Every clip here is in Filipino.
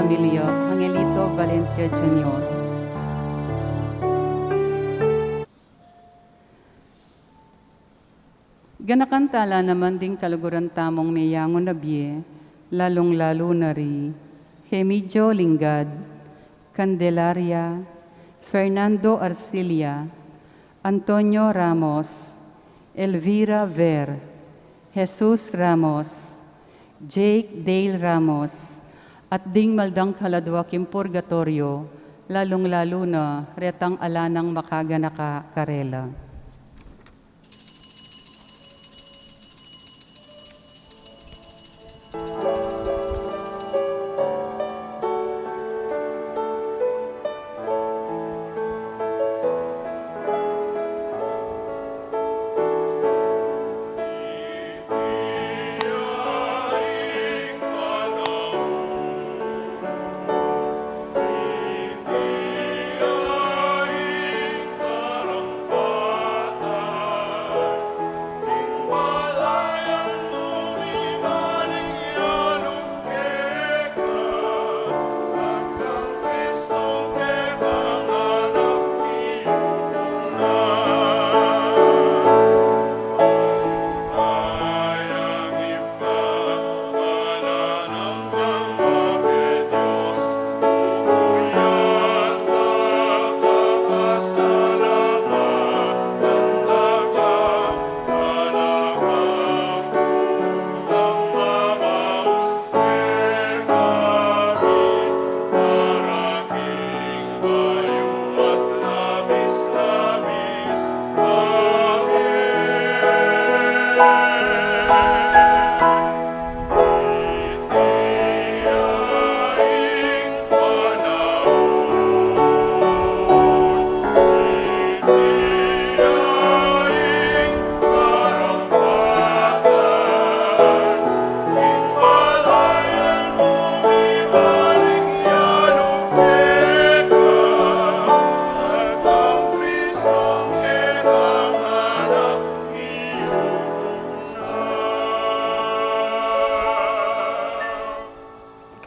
Camilio Angelito Valencia Jr. Ganakantala naman ding kaluguran tamong mayangon na biye, lalong-lalo na ri, Hemidjo Lingad, Candelaria, Fernando Arcilia, Antonio Ramos, Elvira Ver, Jesus Ramos, Jake Dale Ramos, at ding maldang kaladwa kim purgatorio, lalong-lalo na retang alanang makaganaka karela.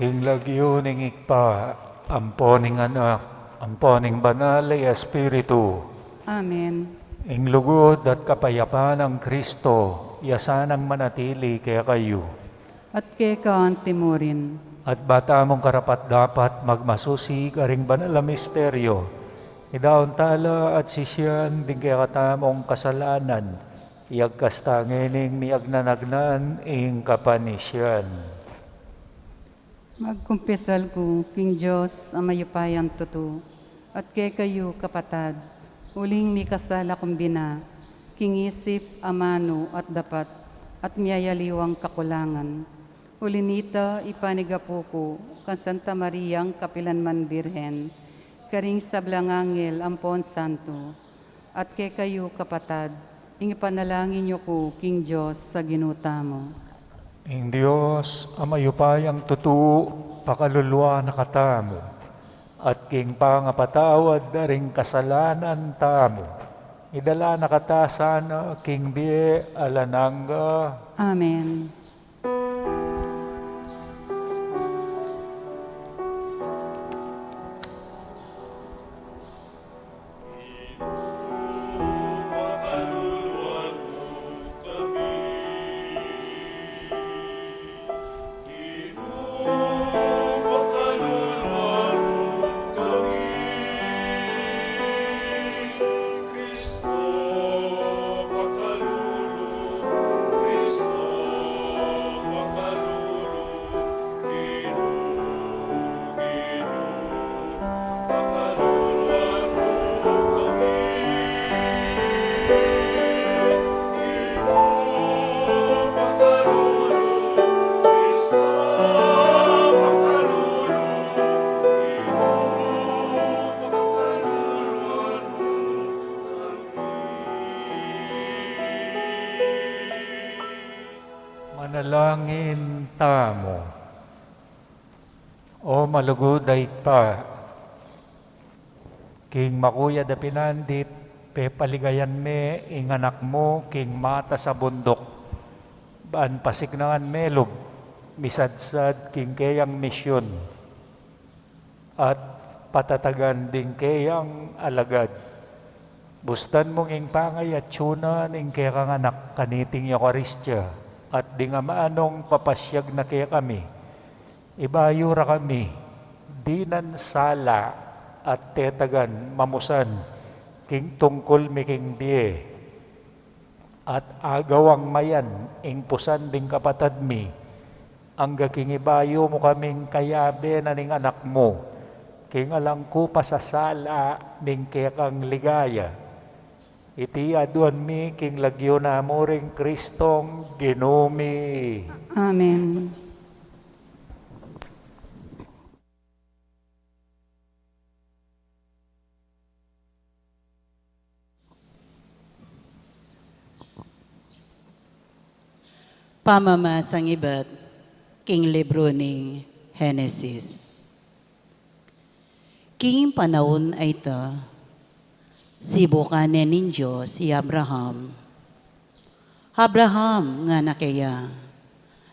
King lagyuning ikpa, amponing anak, amponing banal ay Espiritu. Amen. Ing lugod at kapayapaan ng Kristo, yasanang manatili kaya kayo. At kay kaan timurin, At bata mong karapat dapat magmasusig aring banal na misteryo. Idaon tala at sisyan din kaya katamong kasalanan. Iagkastangining miagnanagnan ing kapanisyan. magkumpisal ko, King Diyos, ang mayupayan tuto, at kay kayo kapatad, uling mi kasala kumbina, King isip, amano at dapat, at miyayaliwang kakulangan. Ulinita ipanigapo ko, kan Santa Mariang Kapilanman Birhen, karing sablangangel ampon santo, at kay kayo kapatad, ingipanalangin niyo ko, King Diyos, sa ginuta mo. Ing Diyos, amayupayang tutu, pakaluluwa na katamo, at king pangapatawad na ring kasalanan tamo. Idala na katasana, king biye alananga. Amen. Manalangin tamo. O maluguday pa, king makuya da pinandit, pe paligayan me, inganak mo, king mata sa bundok, baan pasignangan melog, misadsad king kayang misyon, at patatagan din kayang alagad. Bustan mong ing pangay at tsunan ing kaya kang anak kaniting Eukaristya at di nga maanong papasyag na kaya kami. Ibayo ra kami, dinan sala at tetagan mamusan king tungkol mi king die at agawang mayan ing pusan ding kapatad mi ang gaking ibayo mo kaming kayabe na ning anak mo king alang ko pasasala ning kaya kang ligaya iti aduan mi king lagyo na mo ring Kristong Ginumi. Amen. Pamamasang iba't king libro ni Genesis. King panahon ay ito, sibukanin ng Diyos si Abraham. Abraham nga na kaya,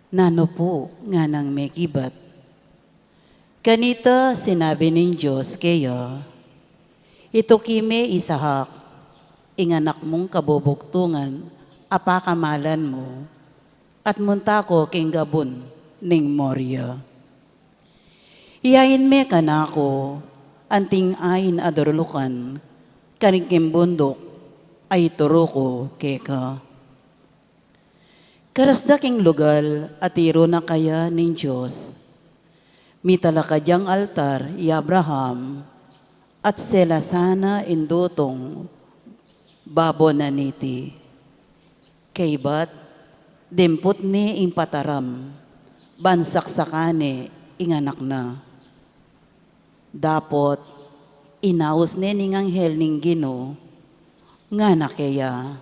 nanupo nga nang may kibat. Kanita sinabi ng Diyos kaya, ito kime Isahak, inganak mong kabubuktungan, apakamalan mo, at munta ko king gabon ning Moria. Iyayin me kanako, anting ayin adorulukan, kanikim bundok, ay turo ko keka. Karasda king lugal, at iro na kaya ning Diyos. Mitalakadyang altar, i Abraham, at sela sana indutong, babo na niti. Kaybat, dempot ni ing pataram, bansak sakane ing anak na. Dapot, inaus ni ning anghel ning Gino, nga na kaya,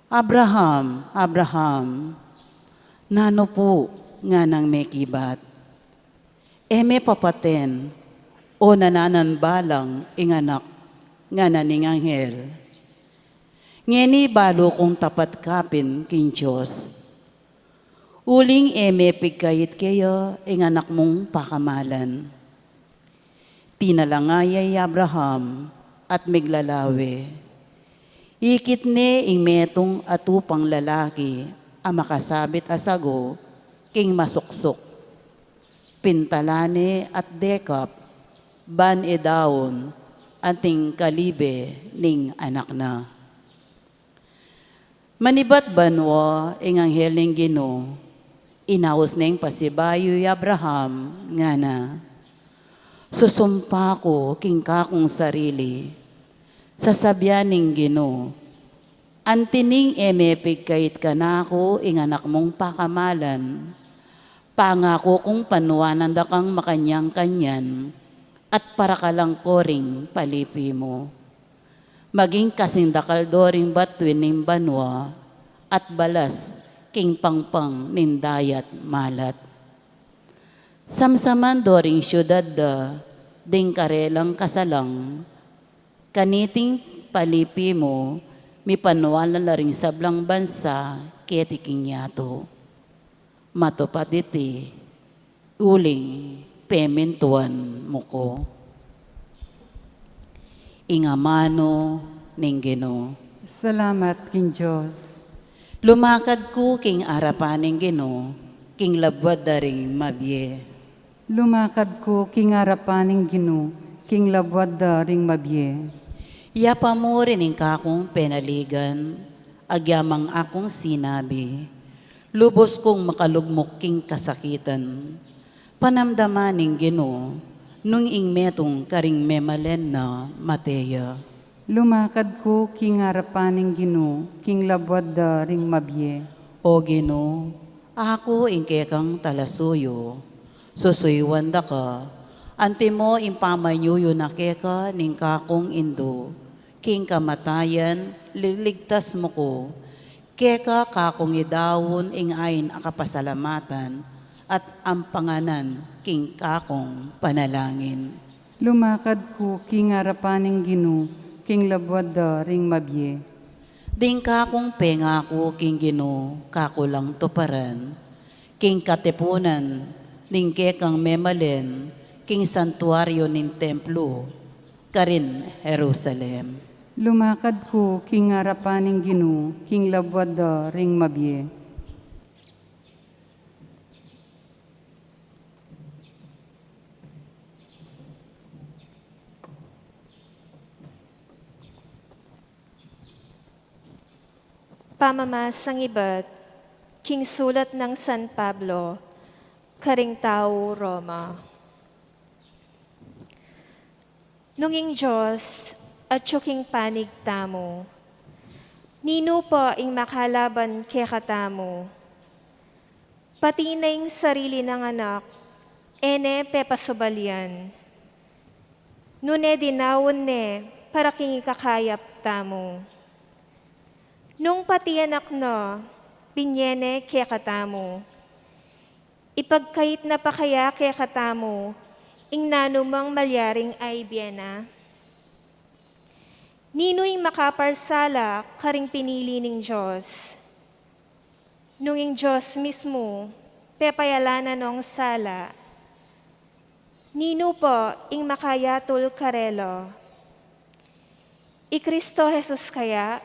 Abraham, Abraham, nano po nga nang may kibat. Eme papaten, o nananan balang ing anak, nga na ning anghel. Ngeni balo kong tapat kapin king Diyos. Uling eme pigkayit kayo ing anak mong pakamalan. Tinalangayay Abraham at miglalawe. Ikit ni ing metong atupang lalaki ang makasabit asago king masuksok. Pintalane at dekap ban edaon ating kalibe ning anak na. Manibat banwa ing anghel ning Gino, inaus ning pasibayo Abraham nga na, susumpa ko king kakong sarili, sasabyan ning Gino, antining emepig kayit ka na ako ing anak mong pakamalan, pangako kong panuanan da kang makanyang-kanyan, at para ka lang ko ring palipi mo. Maging kasing dakaldoring batuin ning banwa at balas king pangpang ning dayat malat. Samsaman doring syudad da ding karelang kasalang kaniting palipi mo mi panwala na ring sablang bansa ketiking yato. Matupat iti uling pementuan mo ko. Ingamano ning Gino. Salamat, King Diyos. Lumakad ko king arapan ning Gino, king labwad daring mabye. Lumakad ko, king arapaning Gino, king labwad da ring mabye. Yapa mo rin ing kakong penaligan, agyamang akong sinabi, lubos kong makalugmok king kasakitan. Panamdaman ning Gino, nung ing metong karing memalen na Mateya. Lumakad ko, king arapaning Gino, king labwad da ring mabye. O Gino, ako ing kekang talasuyo, susuywan da ka, anti mo impamanyuyo na keka ning kakong indo, king kamatayan, liligtas mo ko, keka kakong idawon ing ayin akapasalamatan, at ang panganan king kakong panalangin. Lumakad ko, king arapaning Gino, king labwad da ring mabye. Ding kakong pengako king Gino, kakulang tuparan, king katipunan, ding kekang memalen, king santuario nin templo, karin Jerusalem. Lumakad ko king harapaning Ginoo, king labwad da ring mabye. Pamamasang iba't, king sulat ng San Pablo, karing tao Roma. Nunging Diyos at tsuking panig tamo, nino po ing makalaban kaya katamo, pati na ing sarili ng anak, ene pepasubalian, nune dinawon ne para king ikakayap tamo. Nung pati anak no, binyene kaya katamo. Ipagkait na pa kaya kaya katamo, ing nanumang malyaring ay biyena. Nino'y makaparsala karing pinili ng Diyos. Nung ing Diyos mismo, pepayala na nung sala. Nino po ing makayatul karelo. I Kristo Jesus kaya,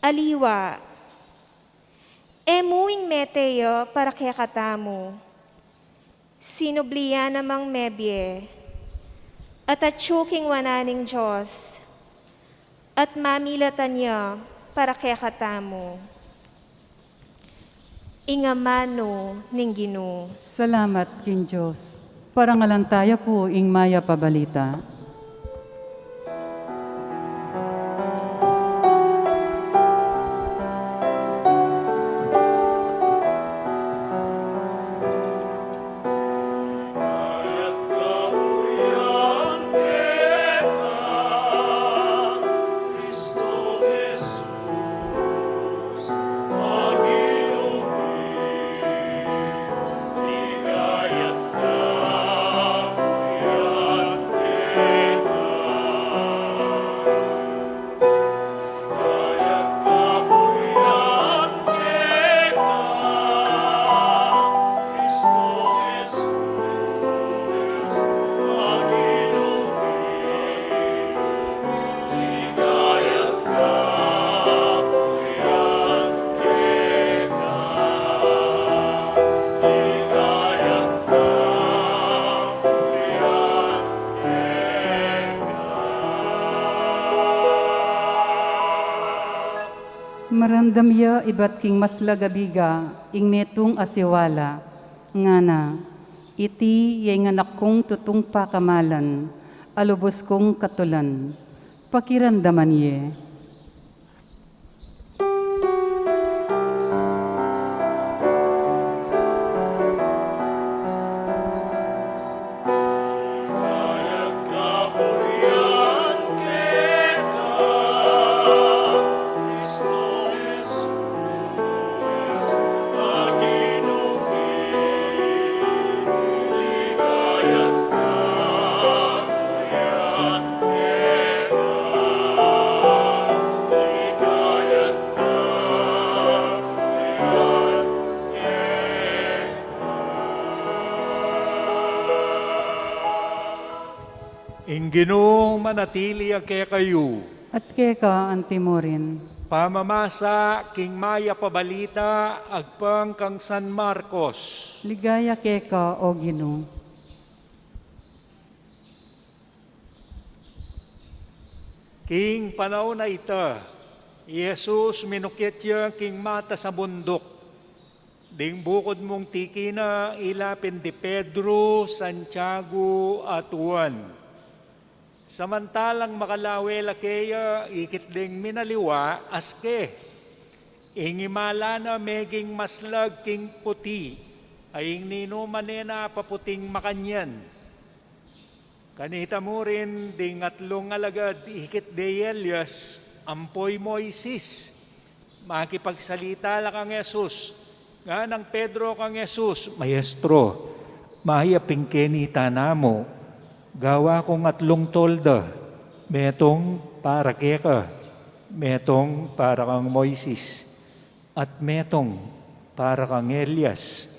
aliwa, emuing meteyo para kaya katamo, sinubliya namang mebye, at atsuking wananing Diyos, at mamilatan niya para kaya katamo. Ingamano ning Ginoo. Salamat, King Diyos. Parangalan tayo po ing maya pabalita. Marandamya ibat king maslagabiga, ing netong asiwala, ngana, iti yay nganak kong tutong pakamalan, alubos kong katulan, pakirandaman ye. Ginoo manatili kaya kayo. At keka antimorin. Pamamasa king maya pabalita agpang kang San Marcos. Ligaya keka o Ginoo. King panahon na ita, Jesus minukit siya king mata sa bundok. Ding bukod mong tiki na ilapin di Pedro, Santiago at Juan. Samantalang makalawela kaya ikit ding minaliwa aske. Ingimala na meging maslag king puti, aying nino manena paputing makanyan. Kanita mo rin ding atlong alagad ikit de Elias, ampoy Moises. Makipagsalita la kang Jesus, nga ng Pedro kang Jesus, Maestro, mahiyaping kenita namo, gawa kong atlong tolda, metong para keka, metong para kang Moises, at metong para kang Elias.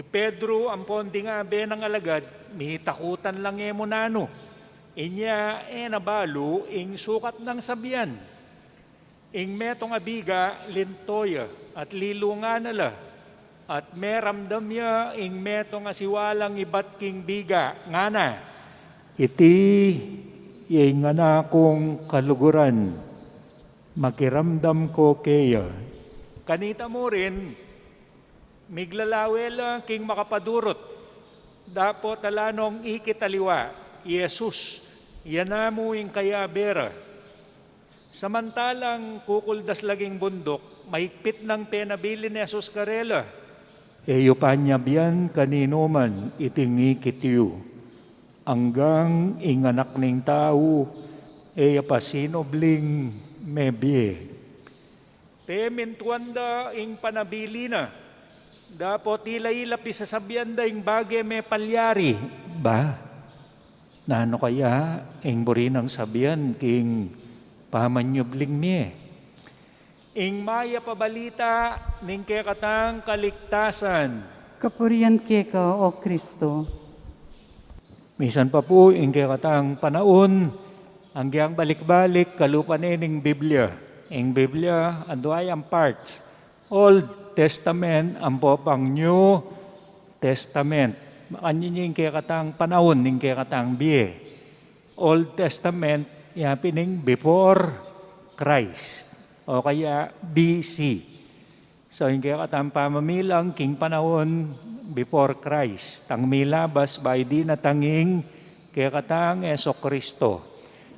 Pedro ang ponding abe ng alagad, mihitakutan lang mo nano. Inya nabalo ing sukat ng sabian. Ing metong abiga lintoya at lilungan nala. At meramdam niya ing metong asiwalang ibat king biga. Ngana, iti ing kong kaluguran. Makiramdam ko kaya. Kanita mo rin, miglalawel king makapadurot. Dapo talanong ikitaliwa, Yesus, yan na mo ing kaya bera. Samantalang kukuldas laging bundok, maikpit ng penabili ni Jesus karela. Eyo panyabian kanino man itingikit yu. Hanggang inganak ning tao, eya pasinobling mebie. Pemintuanda ing panabili na. Dapo tila ilapi sasabian da ing bagay may palyari. Ba? Nano kaya ing burinang sabian king pamanyubling mi. Ing maya pabalita ning kekatang kaligtasan. Kapurian ka, O Kristo. Misan pa po, ing kekatang panaon, ang giyang balik-balik, kalupanin Biblia. Ing Biblia, ando ay ang parts. Old Testament, ang po pang New Testament. Makanyin yung kekatang panahon, ing kekatang biye. Old Testament, yapining before Christ. O kaya BC. So, yung kekatang pamamilang, king panahon, before Christ. Tang milabas by di natanging kekatang Eso Kristo.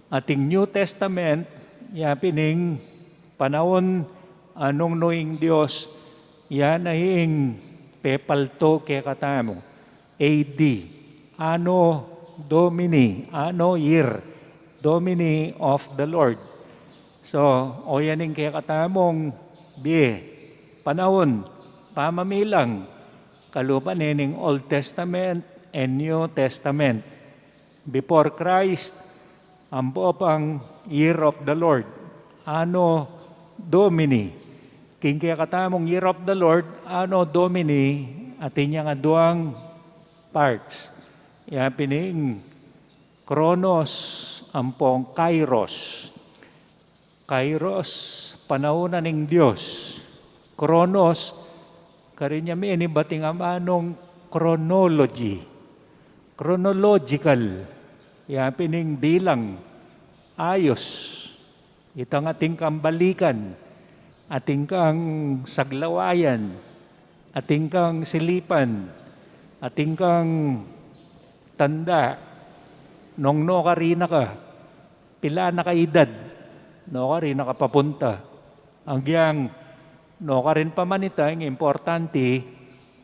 Ating New Testament, yapining panahon anong noing Diyos, yan ay pepalto kekatamo. AD, Anno Domini, Anno Year, Domini of the Lord. So, o yan yung kekatamong panahon, pamamilang, kalupanin Old Testament and New Testament. Before Christ, ang pang Year of the Lord, Anno Domini. King kaya katamong Year of the Lord, Anno Domini, atin niya nga duang parts. Yapining Kronos, ang pong Kairos. Kairos, panahon ng Diyos. Kronos, karinya may inibating amanong chronology. Chronological. Yapining bilang. Ayos. Itang ating kambalikan. Ating kang saglawayan. Ating kang silipan. Ating kang tanda. Nung no ka rin ka. Pila na kaedad. No ka rin nakapapunta. Ang giyang no ka rin pamanita, ang importante,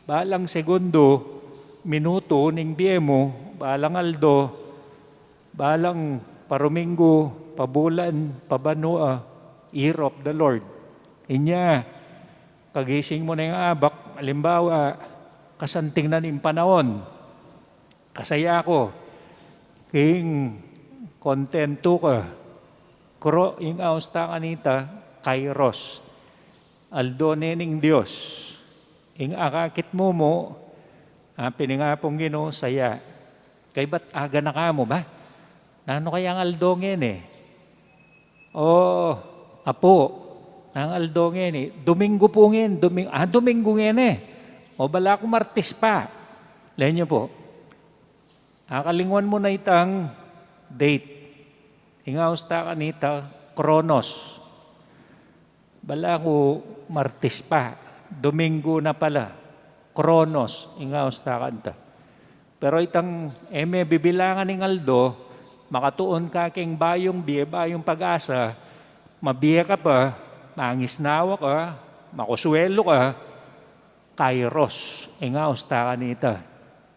balang segundo, minuto, ning biemo, balang aldo, balang paruminggo, pabulan, pabanua, Year of the Lord. Inya, kagising mo na yung abak, alimbawa, kasanting na ning panahon, kasaya ko, king kontento ka, kuro, yung austa kanita, Kairos. Aldo nening Diyos, ing akakit mo, piningapong Ginoo saya. Kay ba't aga na ka mo ba? Nano kaya ang aldo ngene? Apo, ang aldo ngene. Domingo po ngene. Domingo ngene. O bala ko Martes pa. Lain niyo po. Akalinguan mo na itang date. Ingaos ta kanita, Kronos. Bala ko Martes pa, Domingo na pala, Kronos, ingaos ta kanta. Pero itang bibilangan ng Aldo, makatuon ka king bayong pag-asa, mabiya ka pa, mangisnawa ka, makuswelo ka, Kairos, ingaos ta kanita.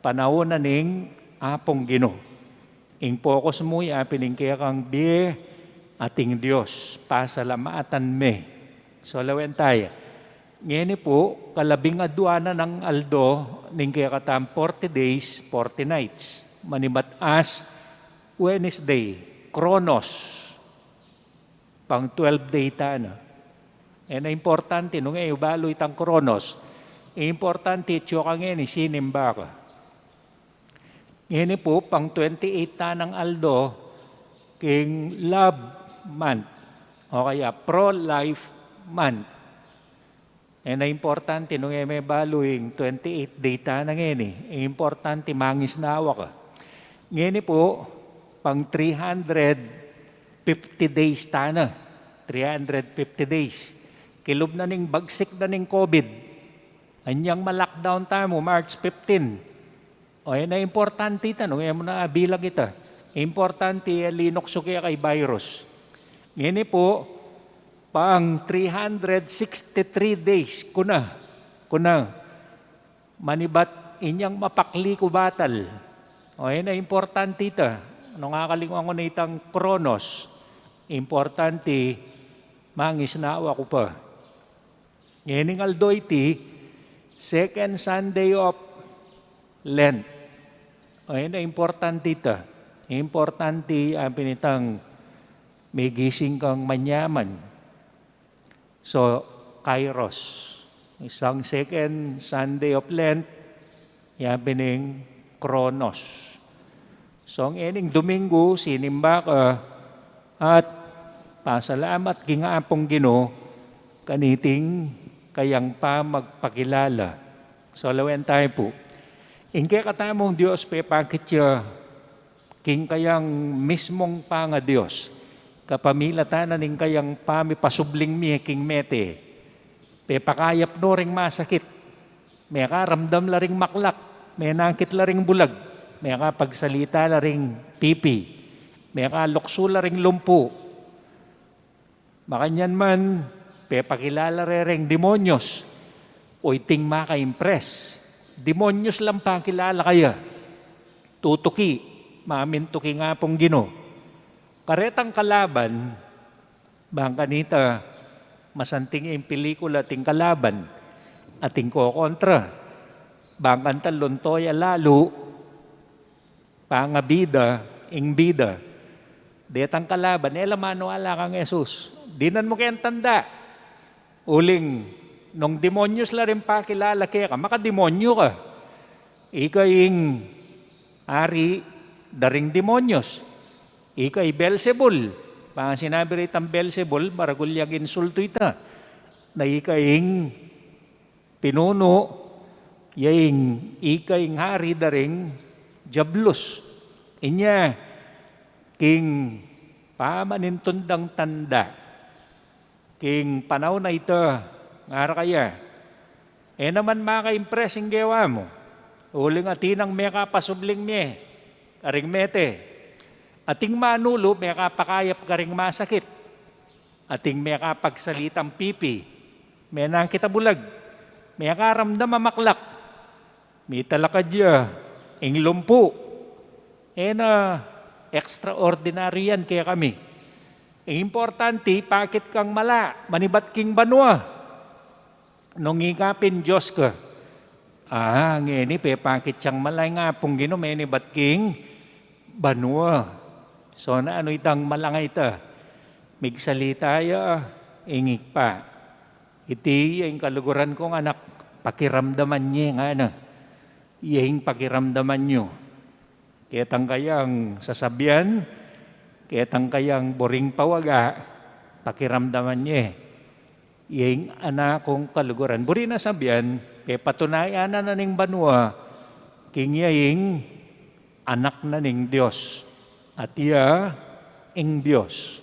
Panahon na ning apong Ginoo. Ing focus mo, yapining kaya kang ating Diyos, pasalamatan me. So, lawen tayo. Ngayon po, kalabing aduana ng Aldo, ning kaya katam 40 days, 40 nights. Manibat as Wednesday, Kronos, pang 12 day ta na. Na importante, nung balo itang Kronos, Importante ito ka ngayon, sinimba ka. Ngayon po, pang 28 tanang Aldo, king Love Month, o kaya Pro-Life Month. Na importante, nung may baluing 28 day tanang ngayon, importante mangis nawa ka. Ngayon po, pang 350 days tana, 350 days. Kilob na ning bagsik na ning COVID. Anyang ma-lockdown tayo mo, March 15. O yan na importante tanong, yan mo na bilang kita. Importante, linokso kaya kay virus. Ngayon po, pang 363 days, kuna, manibat inyang mapakli ko batal. O yan na importante ita. Nung kakalingon ko na itang Kronos, importante, mangis na awa ko pa. Ngayon Aldo iti, second Sunday of Lent. O yan na importante ita. Importante ang pinitang may gising kang manyaman. So, Kairos. Isang second Sunday of Lent, yan pining Kronos. So, ang ening Domingo, sinimba ka at pasalamat kingaapong Ginoo kaniting kayang pa magpakilala. So, lawen tayo po. Ingke katamong Diyos, pepakit siya king kayang mismong panga Diyos. Kapamilatanan ning kayang pamipasubling mi king mete. Pepakayap no ring masakit. May karamdam la ring maklak. May nakit la ring bulag. May kapagsalita la ring pipi. May kalukso la ring lumpo. Makanyan man, pepakilala ring demonyos. O iting maka-impress. Demonyos lang pakilala kaya. Tutuki, mamintuki nga pong Ginoo. Karetang kalaban, bang kanita, masanting yung pelikula ting kalaban, ating kokontra. Bang kantal luntoya lalo, pangabida, ingbida. Detang kalaban, lamano ala kang Jesus. Dinan mo kayang tanda. Uling, nung demonyos la rin pakilala kaya ka, makademonyo ka. Ikaing ari, daring demonyos. Ikay Belzebul. Pang sinabi rin ang Belzebul, maragulyag insulto ita. Na ikaing pinuno, yaing ikaing hari daring Diablos. Inya, king pamanintundang tanda. King panaw na ito, ngara kaya. Naman maka-impress yung gawa mo. Uling atinang may kapasubling miye, karing mete. Ating manulo, may kapakayap karing masakit. Ating may kapagsalitang pipi. May nakita bulag. May karamdam mamaklak. May talakadya. Ing lumpo. Na extraordinary yan kaya kami. Importante, pakit kang mala. Manibat king banwa. Nung ikapin Diyos ka. Ngayon pakit siyang malay nga pong Ginoo, may nibat king banwa. So na ano itang malangay ita? Migsalita ya, ingik pa. Iti yung kaluguran kong anak, pakiramdaman niya nga na. Iyang pakiramdaman nyo. Ketang kayang sasabihan, ketang kayang boring pawaga, pakiramdaman niya. Iyang anak kong kaluguran. Buri na sabihan, patunayan na ning banwa, king iyang anak na ning Diyos. At iya, ing Diyos.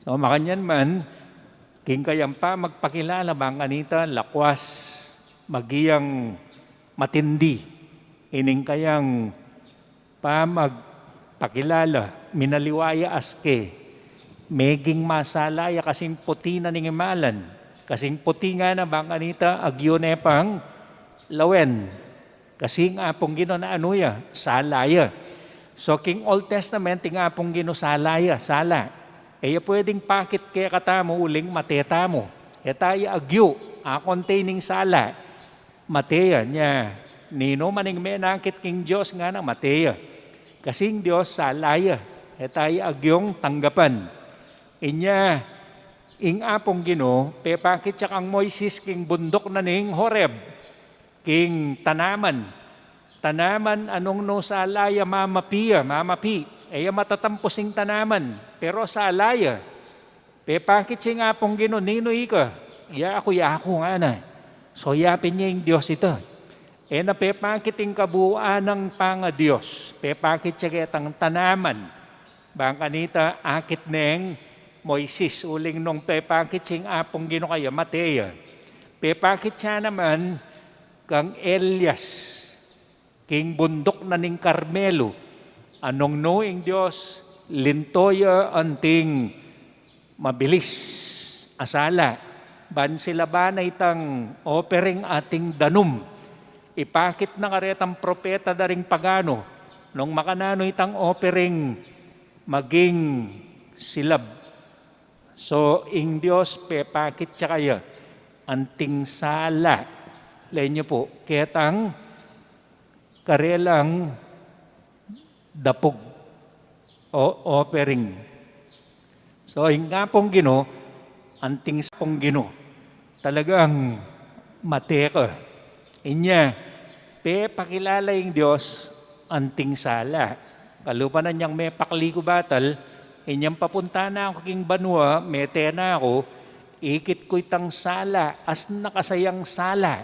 So makanyan man, king kayang pa magpakilala bang kanita, lakwas, magiyang matindi. Ining kayang pa magpakilala, minaliwaya aske, meging masalaya kasing puti na ning imalan. Kasing puti nga na bang kanita, agyonepang lawen. Kasing apong Ginoo na anuya, salaya. So, king Old Testament, nga pong ginusalaya, sala. Pwedeng pakit kaya katamo, uling mateta mo. Tayo agyo, containing sala. Mateya niya. Nino maning menakit king Diyos nga na mateya. Kasing Diyos, salaya. Tayo agyong tanggapan. Inya, ing apong Ginoo, pepakit siya kang Moises king bundok na ning Horeb. king tanaman. Tanaman anong no sa alaya mamapi, eya matatampusing tanaman, pero sa alaya, pepakit siya nga pong Ginoo, ninoy ka, ya ako nga na. So yapin niya yung Diyos ito. E na pepakit yung kabuuan ng panga Diyos, pepakit siya kitang tanaman, bang kanita akit neng Moises, uling nung pepakit siya apong Ginoo kaya Matea. Pepakit siya naman kang Elias, king bundok na ning Carmelo, anong noing Diyos, lintoya anting mabilis, asala, ban sila ba na itang opering ating danum, ipakit na karetang propeta daring pagano, nung makanano itang opering maging silab. So, ing Diyos, pepakit siya kaya, anting sala, lenyo po, ketang karelang dapog o offering. So, yung nga pong Ginoo, anting pong Ginoo, talagang mateka. Inya, pakilala yung Diyos, anting sala. Kalupa na niyang may pakliko batal, inyang papunta na ako king banwa, mete na ako, ikit ko itang sala, as nakasayang sala.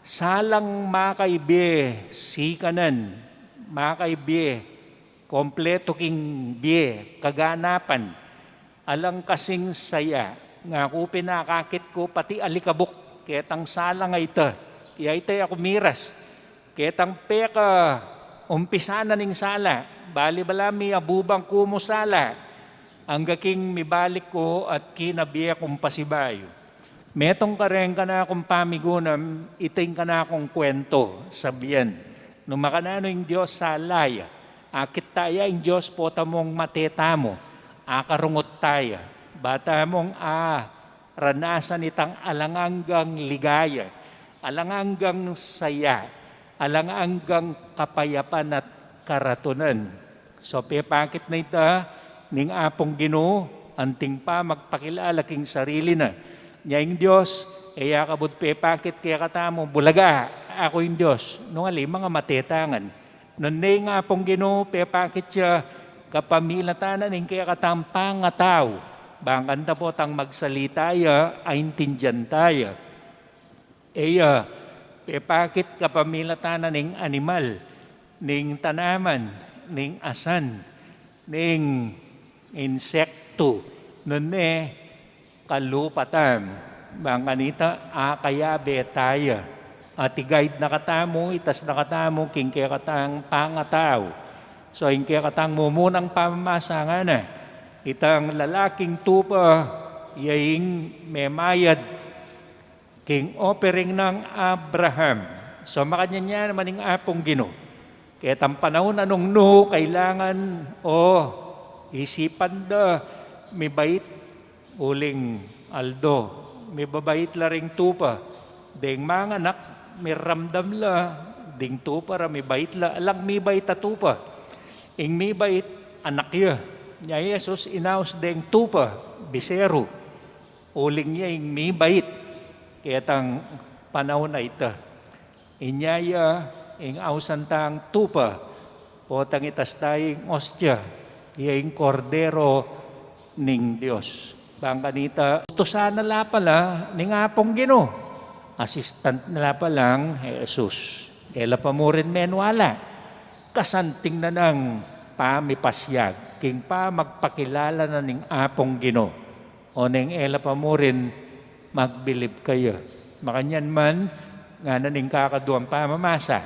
Salang makaibe, sikanan, makaibe, kompleto king biye, kaganapan, alang kasing saya, nga ko pinakakit ko pati alikabok, ketang sala nga ita, kaya ita ako miras, ketang peka, umpisa na ning sala, bali bala mi abubang kumusala, ang gaking mibalik ko at kinabiya kong pasibayo. Metong kareng ka na akong pamigunam, iting ka na akong kwento, sabihan. Nung makanano yung Diyos sa alaya, akit taya yung Diyos po tamong mateta mo, akarungot taya, bata mong ranasan itang alanganggang ligaya, alanganggang saya, alanganggang kapayapan at karatunan. So, pepakit na ita, ning apong Ginoo, anting pa magpakilala king sarili na. Nyaing Diyos, kabut pepakit kaya katamo, bulaga, ako yung Diyos. Nung mga matetangan. Nung nga pong Ginoo, pepakit siya, kapamilatanan ning kaya katampang nga tao. Bangkanta po tang magsalita ya, aintindihan tayo. Pepakit kapamilatanan ning animal, ning tanaman, ning asan, ning insekto, nun kalupatan, bang kanita, kayabe tayo, at i-guide na katamo, itas na katamo, king kaya katang pangataw. So, king kaya katang mumunang pamamasa nga na, itang lalaking tupa, yaing memayad, king offering ng Abraham. So, makanya niya naman yung apong Ginoo. Kaya tang panahon anong kailangan, isipan da, may bait, uling Aldo, may babait la ring tupa, ding mga anak, may ramdam la, ding tupa ra, may bait la, alang may bait a tupa, ing may bait, anak ya, niya Jesus, inaus ding tupa, bisero, uling niya ing may bait, kaya tang panahon na ita, inyaya, ing ausantang tupa, o tang itas tayong ostya, iyang kordero ning Diyos. Bang kanita, utusan na la pala ning apong Ginoo. Assistant na la palang Jesus. Ela pa mo rin menwala. Kasanting na ng pamipasyag. King pa magpakilala na ning apong Ginoo. O ning ela pa mo rin magbilib kayo. Makanyan man, nga na ning kakaduang pamamasa.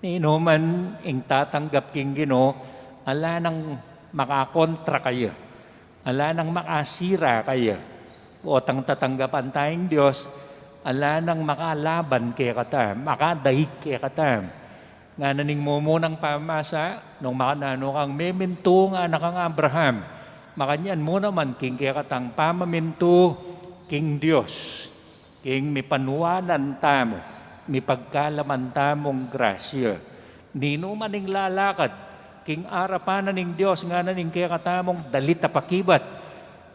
Ninuman ing tatanggap king Ginoo, ala nang makakontra kayo. Ala nang makasira kayo. O tang tatanggapan tayong Diyos, ala nang makalaban kaya katam, makadaig kaya katam. Nga naning mumunang pamasa, nung makanano kang meminto nga anak kang Abraham, makanyan mo naman king kaya katang pamaminto king Diyos. King may panuwanan tamo, may pagkalaman tamong grasya. Nino maning lalakad, king arapanan ning Diyos nga naning kaya katamong dalita pakibat,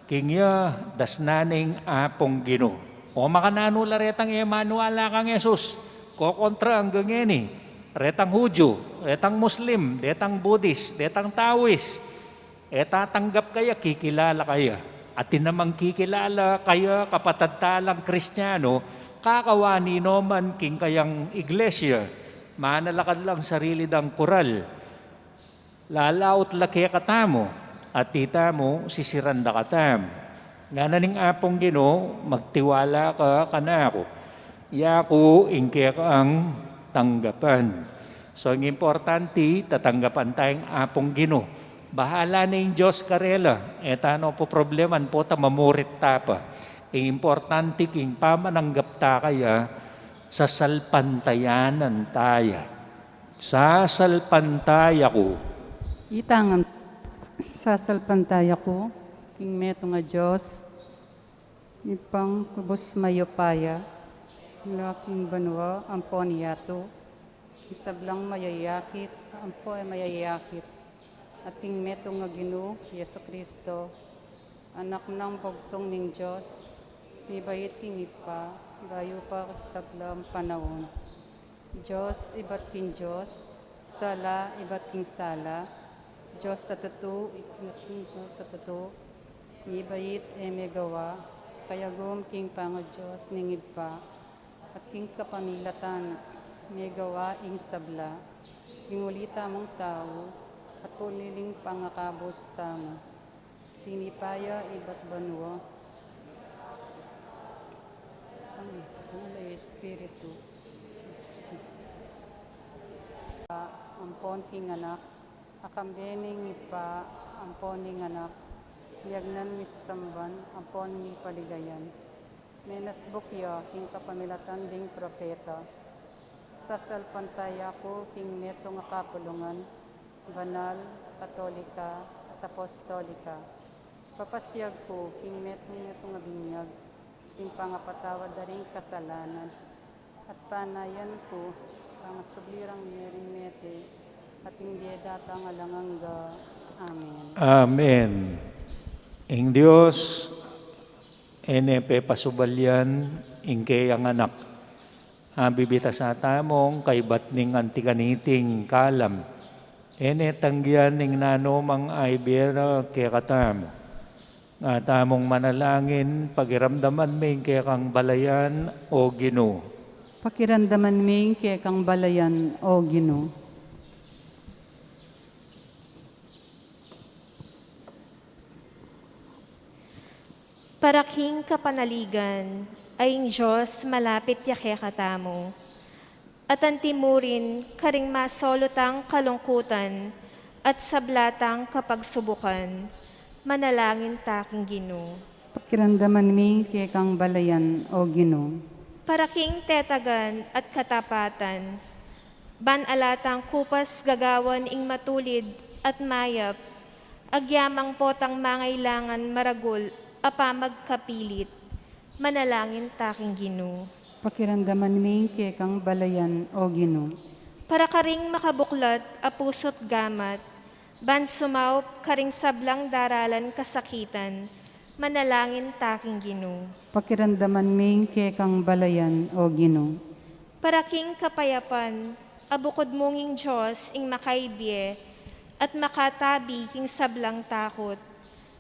king ya dasnaning apong Ginoo. O makanano laretang Emanuel kang Jesus, kokontra ang gangeni, retang Hudyo, retang Muslim, retang Buddhist, retang Taoist, tatanggap kaya, kikilala kaya. At tinamang kikilala kaya kapatatalang Kristiyano, kakawani no man king kayang iglesia, manalakad lang sarili dang kural, lalaot laki katamo, at tita mo sisiranda katam. Nga naning apong Gino, magtiwala ka kanako, yaku ingke ka ang tanggapan. So ang importante, tatanggapan tayong apong Gino. Bahala na yung Diyos karela. Etano po probleman po ta mamurit ta pa. Importante king pamananggap ta kaya sa salpantayanan taya. Sa salpantaya ko. Itangan sa salpantaya ko, king meto nga Diyos, ipang kubos mayopaya, laking banwa, ampon yato, isablang mayayakit, ampo ay mayayakit, at king meto nga Ginoo, Yesu Kristo, anak ng bugtong ning Diyos, ibayit king ipa, bayo pa sablang panahon. Diyos, ibat king Diyos, sala, ibat king sala, Diyos sa totoo, ibat king Diyos sa totoo, ibayit megawa, kayagom king panga Diyos ning ipa, at king kapamilatan, megawa ing sabla, king ulita mong tao, at puliling pangakabos tama. Tinipaya ibat banwa. Ang Espiritu. Ampon king anak, akambening ipa, ampon ning anak, yagnan mi sasamban, ampon mi paligayan. Menas bukya, king kapamilatan ding propeta. Sasalpantaya ko, king meto nga kapulungan, banal, katolika, at apostolika. Papasyag ko, king metong nga binyag, king pangapatawad daring kasalanan, at panayan ko, pangasulirang mering mete, at ing biyedata nga langangga. Amen. Amen. Ing Diyos, enepe pasubalyan, ingke ang anak. Bibita sa tamong, kay batning antiganiting kalam, ene tanggian ning nanomang ay biyera kaya katamo. Nga tamong manalangin, pagiramdaman may kaya kang balayan o Ginoo. Pakiramdaman ming kaya kang balayan o Ginoo. Paraking kapanaligan, aying Diyos malapit yake katamo. At ang timurin, karing masolotang kalungkutan, at sablatang kapagsubukan, manalangin taking Ginoo. Pakiramdaman ming kaya kang balayan o Ginoo. Paraking tetagan at katapatan, banalatang kupas gagawan ing matulid at mayap, agyamang potang mangailangan maragul, apamagkapilit, manalangin taking Ginoo. Pakiramdaman ming kaya kang balayan o Ginoo. Para karing makabuklat a pusot gamat, ban sumaop karing sablang daralan kasakitan, manalangin taking Ginoo. Pakiramdaman ming kaya kang balayan o Ginoo. Para king kapayapan, abukod monging Diyos ing makaibye, at makatabi king sablang takot,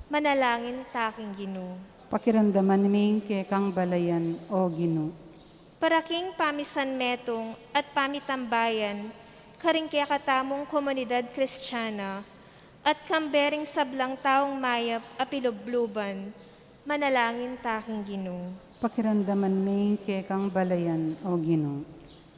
manalangin taking Ginoo. Pakiramdaman ming kaya kang balayan o Ginoo. Para king pamisan metong at pamitambayan, karing kaya katamong komunidad Kristiyana, at kambering sablang taong mayap apilubluban, manalangin taking Ginoo. Pakiramdaman ming kaya kang balayan o Ginoo.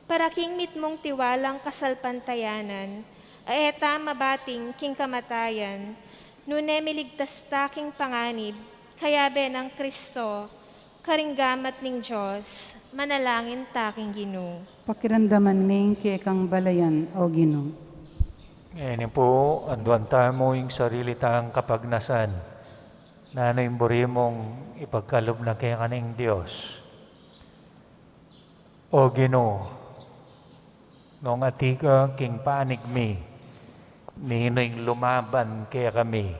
Para king mitmong tiwalang kasalpantayanan, aeta mabating king kamatayan, nune miligtas taking panganib, kaya ng Kristo, karinggamat ning Diyos, manalangin taking Ginoo. Pakiramdaman ming kaya kang balayan o Ginoo. Ngayon po, anduan mo yung sarili tang kapagnasan. Nanay buri mong ipagkalob na kaya kaning Diyos. O Ginoo, nung atika king panig mi, nino'y lumaban kaya kami.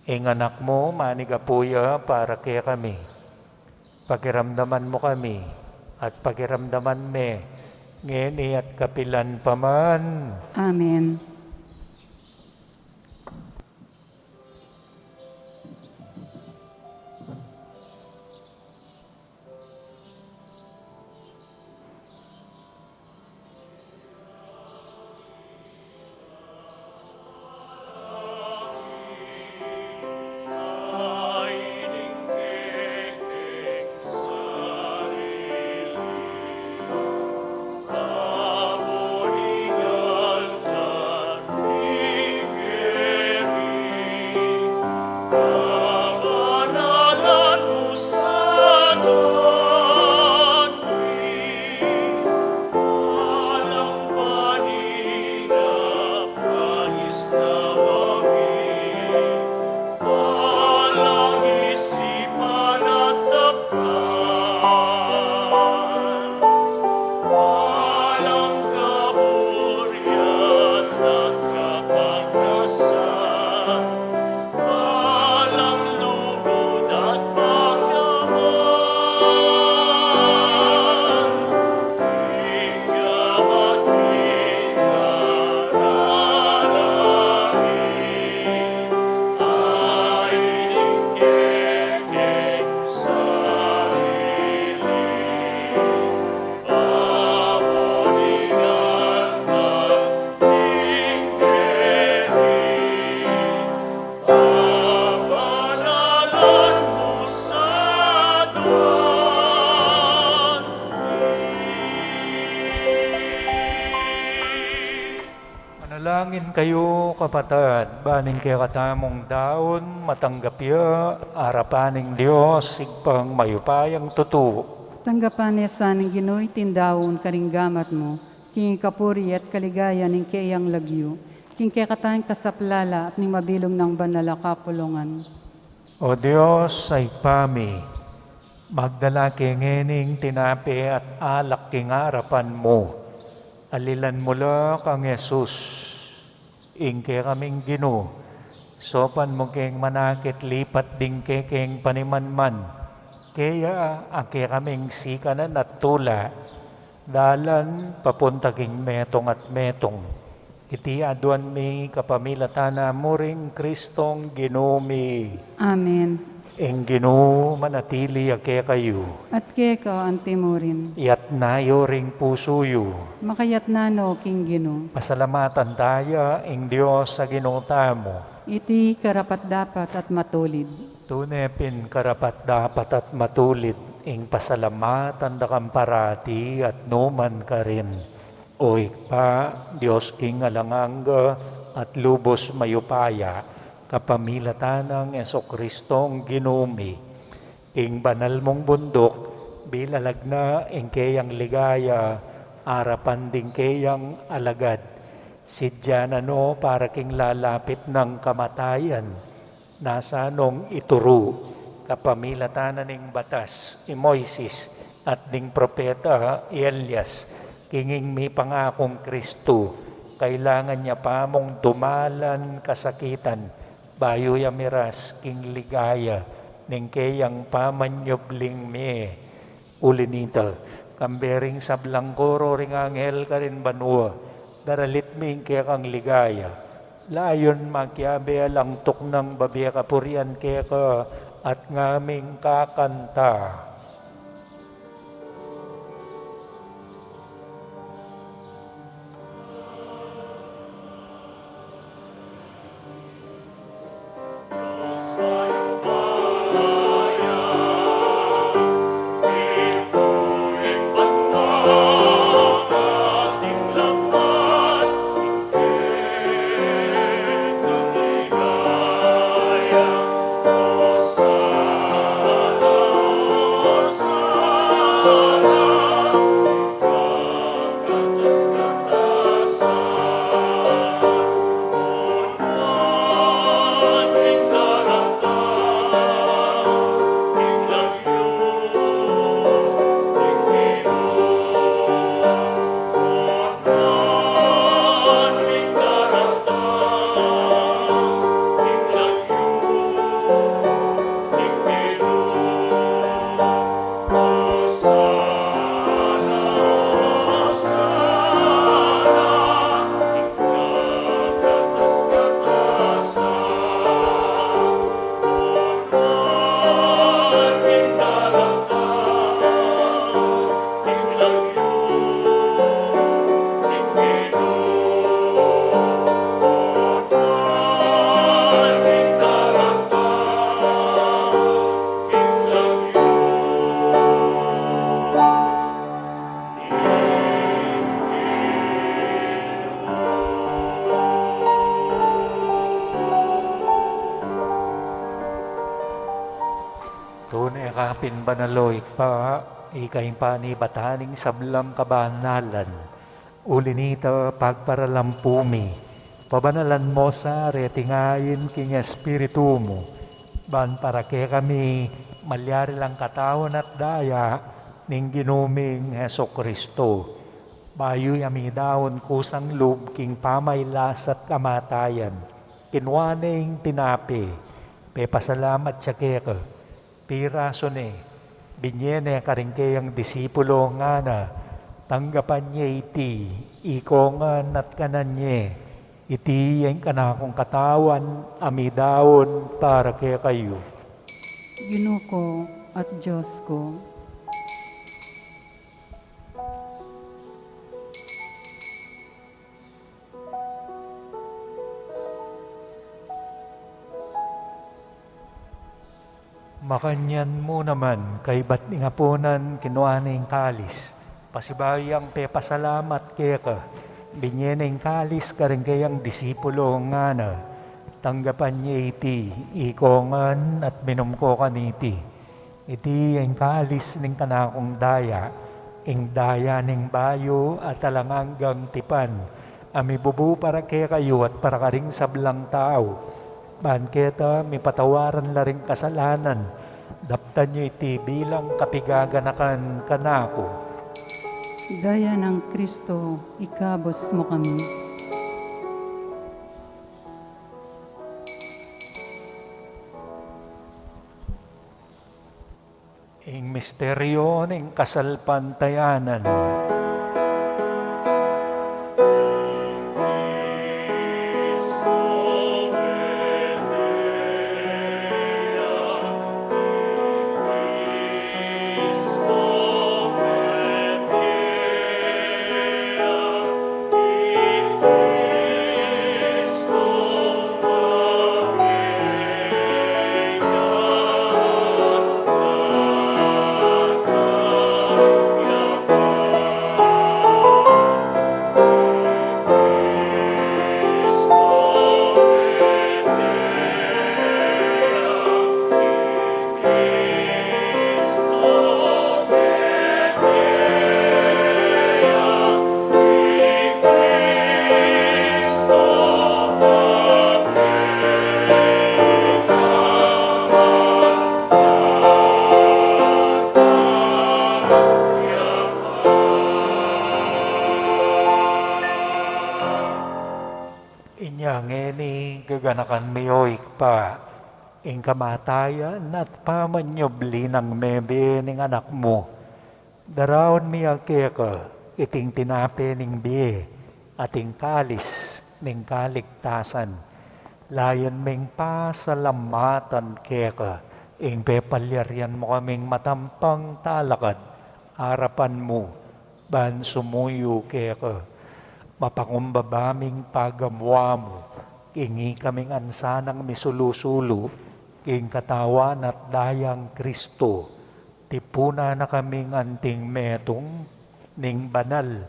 Ing anak mo, manigapuya para kaya kami. Pakiramdaman mo kami at pakiramdaman me ngeni at kapilan paman. Amen. Manalangin kayo, kapatid, baning kaya katamong daon, matanggapya, arapaning Diyos, sigpang mayupayang tutu. Tanggapan niya sa ng Ginoy tindawon karinggamat mo, king kapuri at kaligaya ning kayang lagyo, king kaya katayang kasaplala at ning mabilong ng banala kapulungan. O Diyos, ay pami, magdala kengening tinapi at alak king harapan mo. Alilan mula kang Jesus, ingke kaming Gino, sopan mo keng manakit lipat ding keng panimanman, kaya ake kaming sikanan at tula, dalan papunta king metong at metong. Iti aduan mi kapamilatana mo ring Kristong Ginumi. Amen. Ing Gino manatili ake kayo. At kaya ka antimurin, Iyat na ring puso yu. makayat na no king Gino, Pasalamatan tayo ing Diyos sa ginota mo. iti karapat dapat at matulid. Tunepin karapat dapat at matulid ing pasalamatan da kang parati at numan ka rin. Oy pa, Diyos king alanganga at lubos mayupaya, kapamilatan ng Jesucristong Ginumi. Ing banal mong bundok, bilalag na ing kayang ligaya, arapan ding kayang alagad. Sidya na no para king lalapit ng kamatayan, nasa nung ituro, kapamilatan ning batas, Moises at ding propeta Elias, kinging may pangakong Kristo, kailangan niya pa mong dumalan kasakitan, bayo yamiras king ligaya, ning kayang pamanyobling me. Ulinita, kambering sablang koro ring anghel ka rin banua, daralit ming kaya kang ligaya. Layon magyabe alang tok ng babiya kapurian kaya ka, at ngaming kakanta. pinbanaloy pa, ikaing panibataning sablang kabanalan, ulinita pagparalampumi, pabanalan mo sa retingayin king espiritu mo, ban para ke kami malyari lang katawan at daya, ning ginuming Heso Kristo. Bayo yami daon kusang lub king pamaylas at kamatayan, kinwaning tinapi, pepasalamat siya keka, piraso ne, binyene karingkeyang disipulo nga na, tanggapan niya iti, ikongan at kananye, iti yung kanakong katawan, amidaon para kaya kayo. Ginoo ko at Diyos ko, Makanyan mo naman, kay ba't nga ponan kinuaning kalis, pasibayang pepasalamat kaya ka, binyeneng kalis ka rin kayang disipulo nga na, tanggapan niya iti, ikongan at minumko kaniti, iti ang kalis ning kanakong daya, ing daya ning bayo at talanganggang tipan, ami bubu para kaya kayo at para karing sablang tao, banketa, may patawaran la rin kasalanan. Daptan niyo iti bilang kapigaganakan kanako. gaya ng Kristo, ikabos mo kami. Ing misteryo ning kasalpantayanan. Inyangeni gaganakan miyoik pa, ing kamatayan at pamanyobli ng mebe ning anak mo. Darawon miya keka, iting tinape ning biye, ating kalis ning kaligtasan. Layan ming pasalamatan keka, ing pepalyaryan mo kaming matampang talakad, harapan mo, ban sumuyo keka. Mapangumbabaming pagamwa mo, kingi kaming ansanang misulusulo, king katawan at dayang Kristo, tipuna na kaming anting metong, ning banal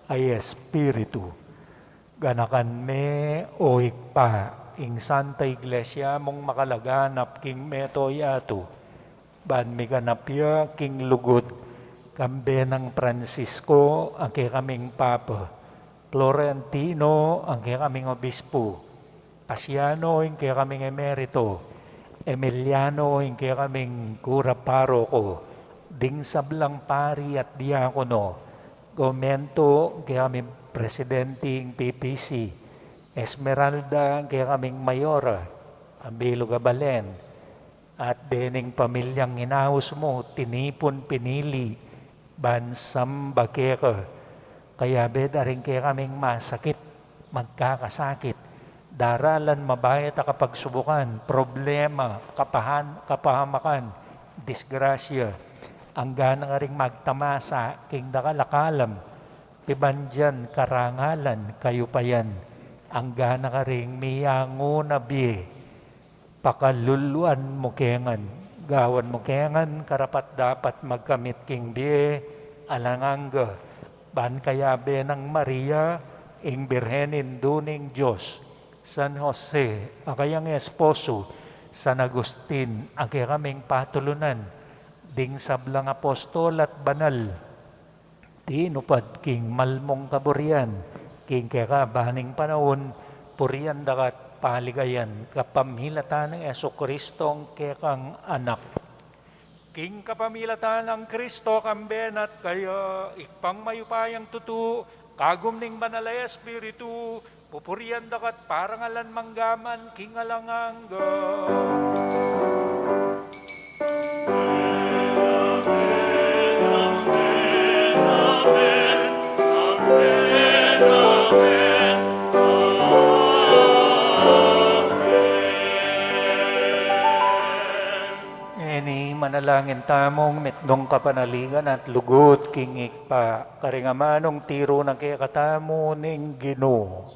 ay Espiritu. Ganakan me oik pa, ing Santa Iglesia mong makalaganap king meto yato, ban mi ganapya king lugod, kambe ng Francisco, ang kaming Papa, Florentino, ang kaming obispo, Pasiano, ang kaming emerito, Emiliano, ang kaming kura paroko, ding sablang pari at diakono, Gomento, ang kaming presidenting PPC, Esmeralda, ang kaming mayora, Ambilo Gabalen, at dening pamilyang inaus mo, tinipon pinili, bansam bakeka, kaya bedaring kaya kaming masakit, magkakasakit, daralan mabayat a kapagsubukan, problema, kapahamakan, disgrasya, ang gana nga ring magtamasa, king dakalakalam, pibandyan, karangalan, kayo pa yan, ang gana ka ring miyango na biye, pakaluluan mo kengan, gawan mo kengan, karapat dapat magkamit king biye, alanganga, ban kaya benang Maria, ing Birhenin duning Diyos, San Jose, ang kayang esposo, San Agustin, ang kaming patulunan, ding sablang apostol at banal, tinupad king malmong kaburian, king kaya baning panahon, purian dakat paligayan, kapamilatan ng Yesu Kristong kekang anak. King kapamilatan ng Kristo kamben at kaya ikpang mayupayang tutu, kagum ning banalay espiritu, pupurian dakat parangalan manggaman, king alangangga. Manalangin tamong mitnong kapanaligan at lugod king ikpa, karingamanong tiro ng kayakatamo ning Ginoo.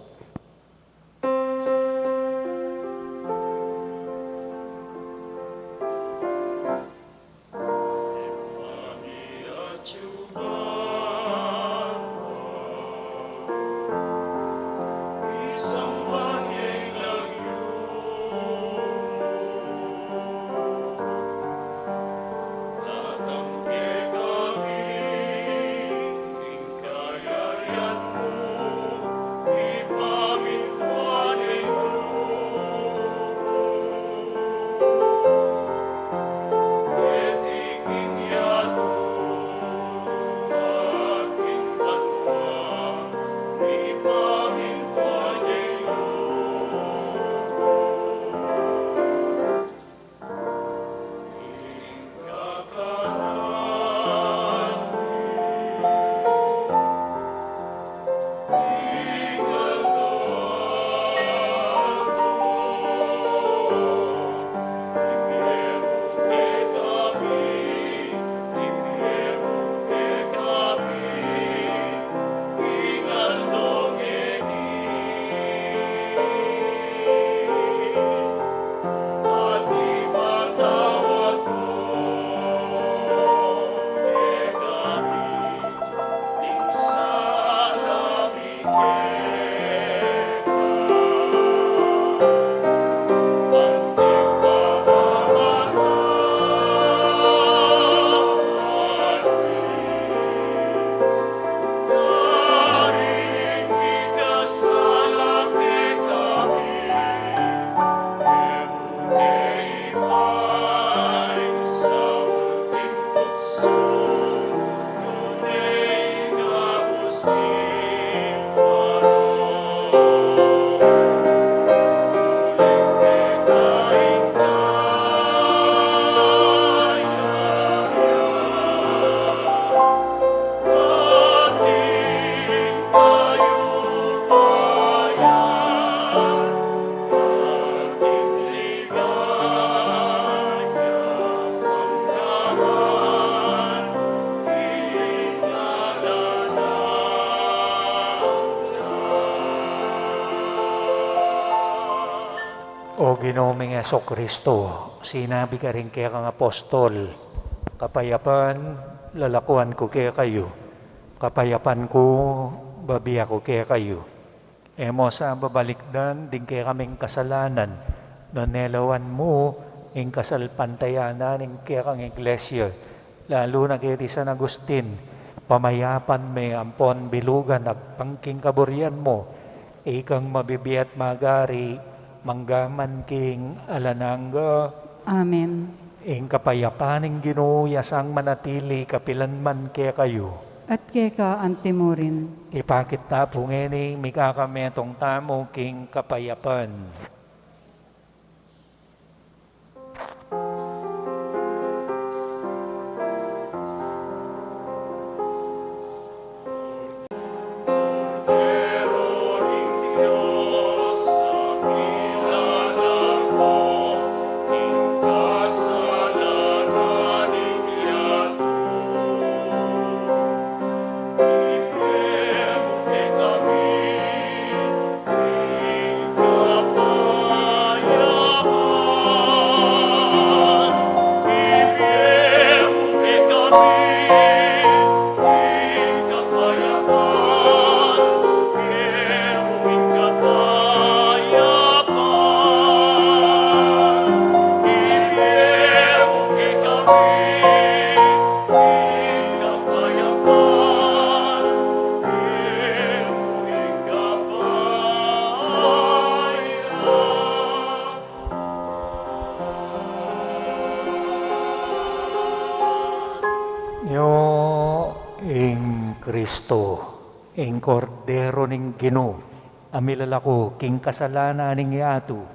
O Ginoong Heso Kristo, sinabi ka rin kaya kang apostol, kapayapan, lalakuan ko kaya kayo, kapayapan ko, babiya ko kaya kayo. Emo sa babalikdan, din kaya kaming kasalanan, nonelawan mo, ing kasalpantayanan, ing kaya kang iglesia, lalo na kaya ti San Agustin, pamayapan may ampon bilugan, agpangking kaburian mo, ikang mabibiyat magari, manggaman king alanangga. Amen. Ing kapayapaning Ginoo yasang manatili kapilanman kaya kayo. At keka antimorin. Ipakit na po ngeni mikakametong tamo king kapayapan. Kapal Kristo, ing kordero ning Ginoo, amilalako king kasalanan ning yato,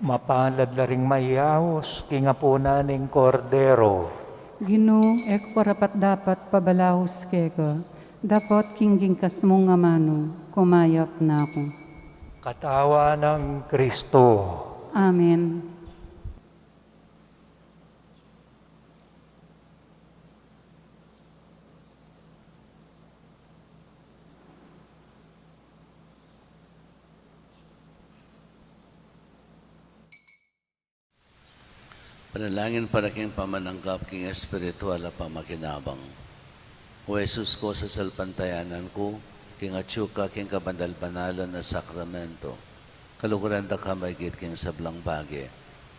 mapalad na ring mayawos king apuna ning kordero. Ginoo, ek parapat dapat pabalahos keka. Dapat kingging kasmong amano, kumayap na ako. Katawa ng Kristo. Amen. Panalangin para king pamananggap king espiritual at pamakinabang. O Jesus ko sa salpantayanan ko, king atsyuka king kabandal-banalan na sakramento, kaluguran da ka maigit king sablang bagi,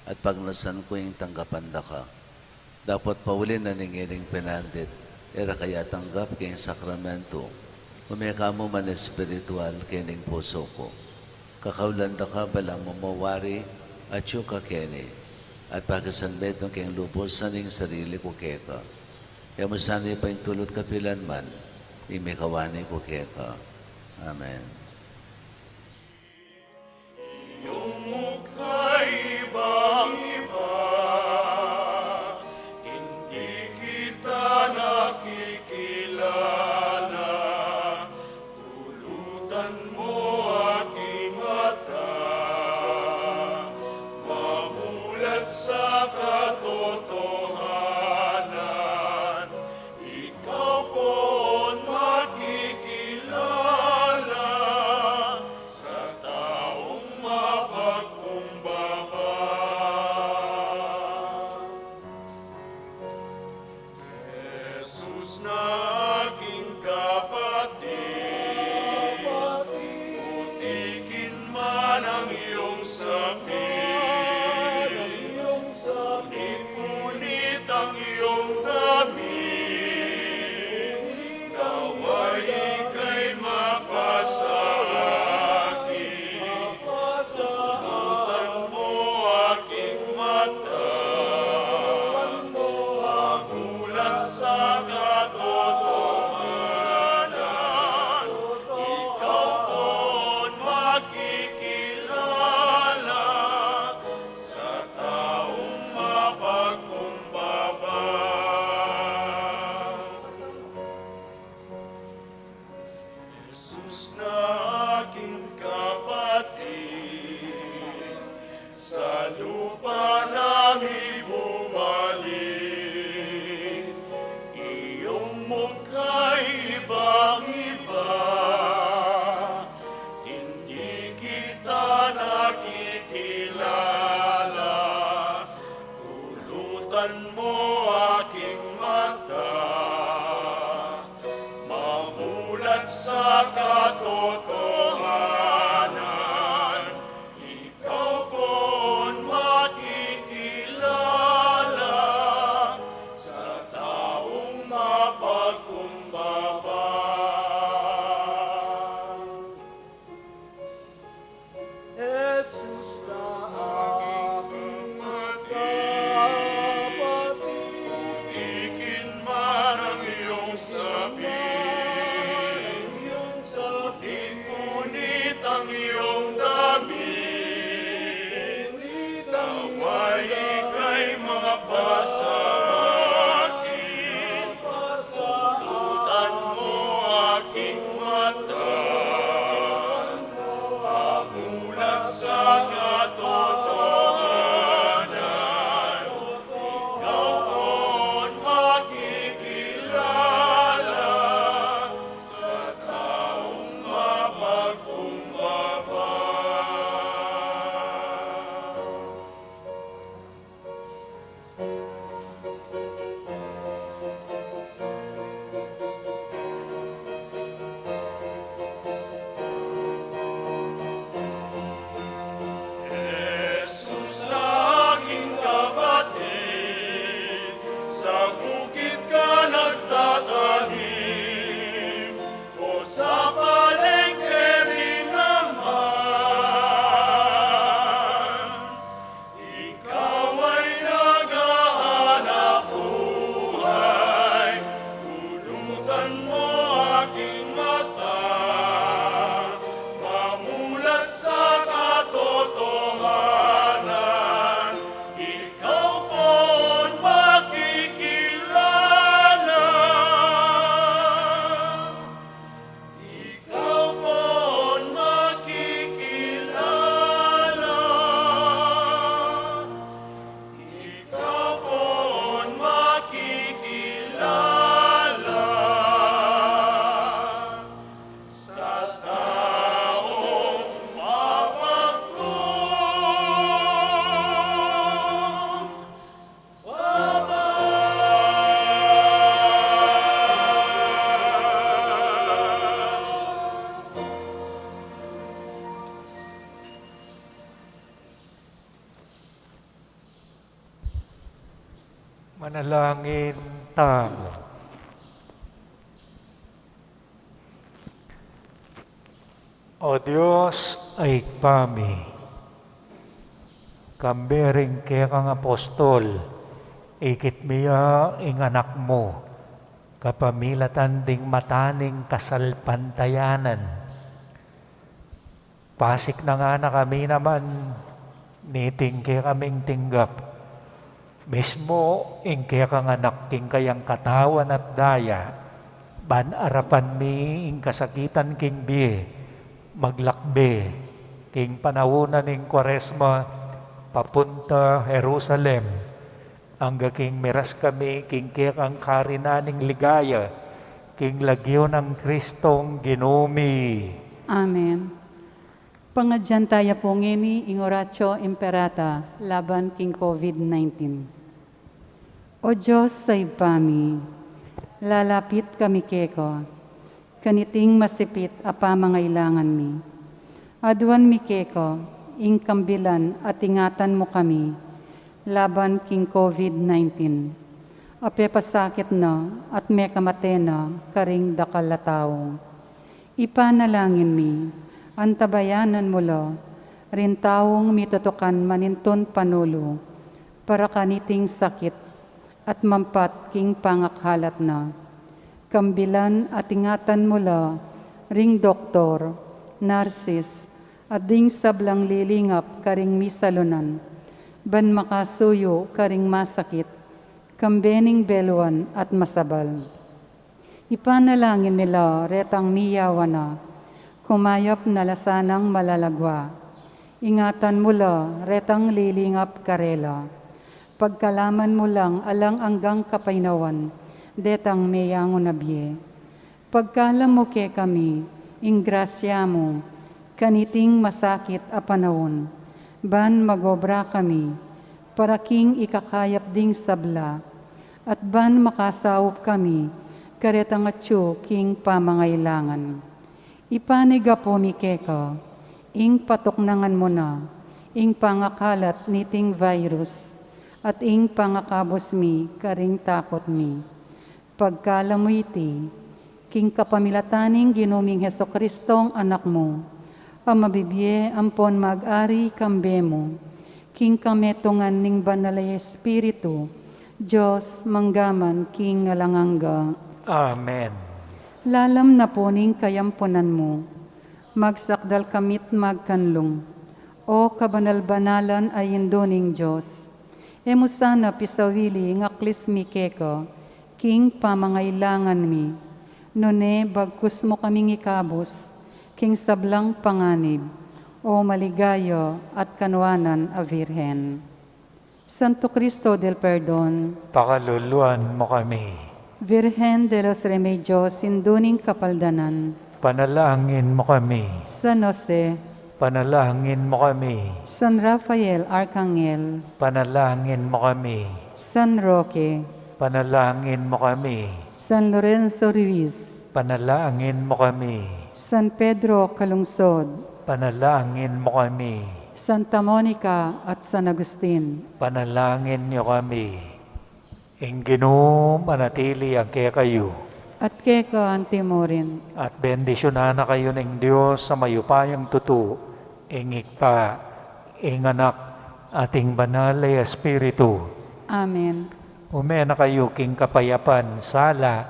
at pagnasan ko yung tanggapan da ka. Dapat paulin na ningiling pinandit, era kaya tanggap king sakramento, umeka mo man espiritual kining puso ko. Kakaulan da ka balang mamawari, atsyuka kini, at pagkasanbet ng keng lupos sa ning sarili ko keka. Kaya mo sana'y pa yung tulot kapilan man, imikawani ko keka. Amen. Iyong mukha'y ibang-iba, hindi kita nakikilala. Tulutan mo aking mata, mamulat sa katotohanan. Ikaw po'n makikilala sa taong mapagkumbaba. Jesus na aking kapatid, putikin man ang iyong sapin. Ngunit ang iyong damit, naway ika'y mapasa akin. Tulutan mo aking mata, magulat sa katotohanan. Ikaw po'n makikilala sa taong mapagkumbaba. Jesus na aking kapatid, sa lupa namin bumalik. Iyong mukha'y ibang-iba, hindi kita nakikilala. Tulutan mo aking mata, mamulat sa katotohanan. Ikaw po'n makikilala sa taong mapagkumbaba. Jesus na aking putikin man ang iyong sapin. Ngunit ang iyong damit, naway ika'y mapasa akin. Tulutan mo aking mata, mamulat sa katotohanan. Ikaw po'n makikilala sa taong mapagkumbaba. Manalangin tamo. O Diyos ay kami, kambering kaya kang apostol, ikit miya ing anak mo, kapamilatan ding mataning kasalpantayanan. Pasik na nga na kami naman, niting kaya kaming tinggap. Mismo ing kaya kang anak king kayang katawan at daya, ban arapan mi ing kasakitan king biye, maglakbe king panawunan ing Kwaresma papunta Jerusalem, hangga king miras kami king kaya kang karinaning ligaya, king lagyo ng Kristong ginumi. Amen. Pangadyan tayo po ngini ing oratio imperata laban king COVID-19. O Diyos sa ipami, lalapit kami keko, kaniting masipit a pamangailangan mi. Aduan mi keko, ing kambilan at ingatan mo kami, laban king COVID-19. Ape pasakit na at may kamate na karing dakalataw. Ipanalangin mi, antabayanan mo lo, rin taong mitutukan maninton panulo, para kaniting sakit at mampat king pangakhalat na. Kambilan at ingatan mo lo, ring doktor, narsis, at ding sablang lilingap karing misalunan, ban makasuyo karing masakit, kambening beluan at masabal. Ipanalangin nila retang miyawa na, kumayap na lasanang malalagwa. Ingatan mo la, retang lilingap karela. Pagkalaman mo lang alang anggang kapainawan, detang meyango nabye. Pagkalam mo ke kami, ing grasya mo, kaniting masakit a panahon, ban magobra kami, para king ikakayap ding sabla, at ban makasawop kami, karetang atyo king pamangailangan. Ipaniga po mi keko, ing patuknangan mo na, ing pangakalat niting virus, at ing pangakabos mi, karing takot mi. Pagkala mo iti, king kapamilataning ginuming Hesokristong anak mo, ang mabibye ampon mag-ari kambe mo, king kametongan ning banalay Espiritu, Diyos manggaman king ngalanganga. Amen. Lalam na po ning kayampunan mo, magsakdal kamit magkanlong, o kabanal-banalan ay indoning Diyos. Emo sana pisawili ngaklis mi keko, king pamangailangan mi, nune bagkus mo kaming ikabos, king sablang panganib, o maligayo at kanwanan a Virhen. Santo Cristo del Perdon, Pakaluluan mo kami. Virgen de los Remedios, sinduning kapaldanan, Panalangin mo kami. San Jose, Panalangin mo kami. San Rafael Arcangel, Panalangin mo kami. San Roque, Panalangin mo kami. San Lorenzo Ruiz, Panalangin mo kami. San Pedro Calungsod, Panalangin mo kami. Santa Monica at San Agustin, Panalangin niyo kami. Ingino manatili ang kaya kayo. at keka antimorin, At bendisyonan na kayo ng Diyos sa mayupayang tutu, ingikta, inganak, ating banal ay Espiritu. Amen. Umena kayo king kapayapan, sala,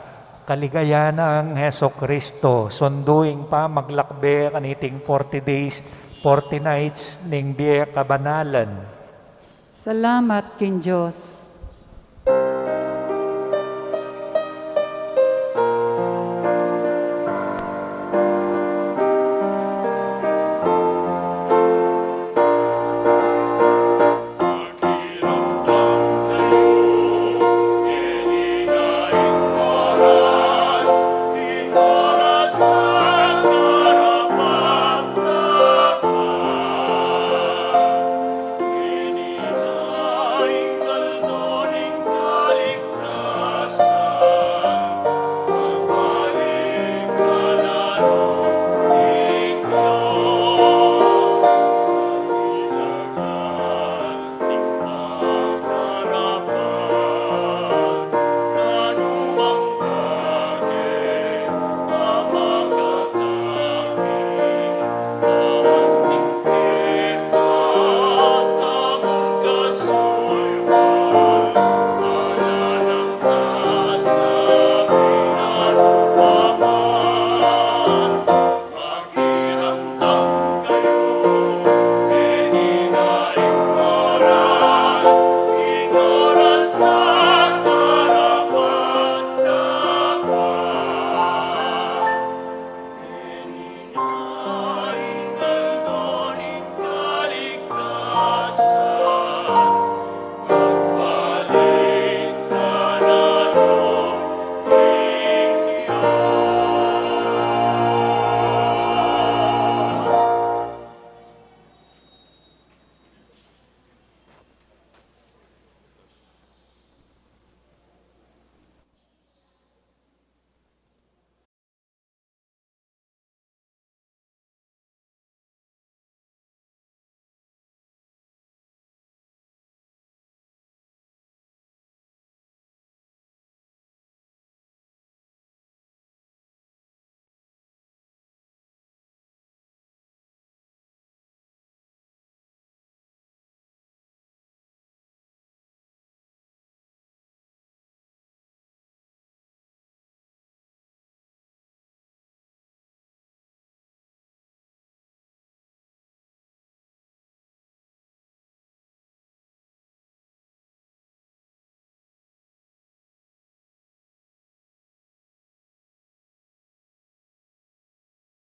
kaligayahan ang Heso Kristo, sunduing pa maglakbe kaniting 40 days, 40 nights ning biye kabanalan. Salamat kin Diyos.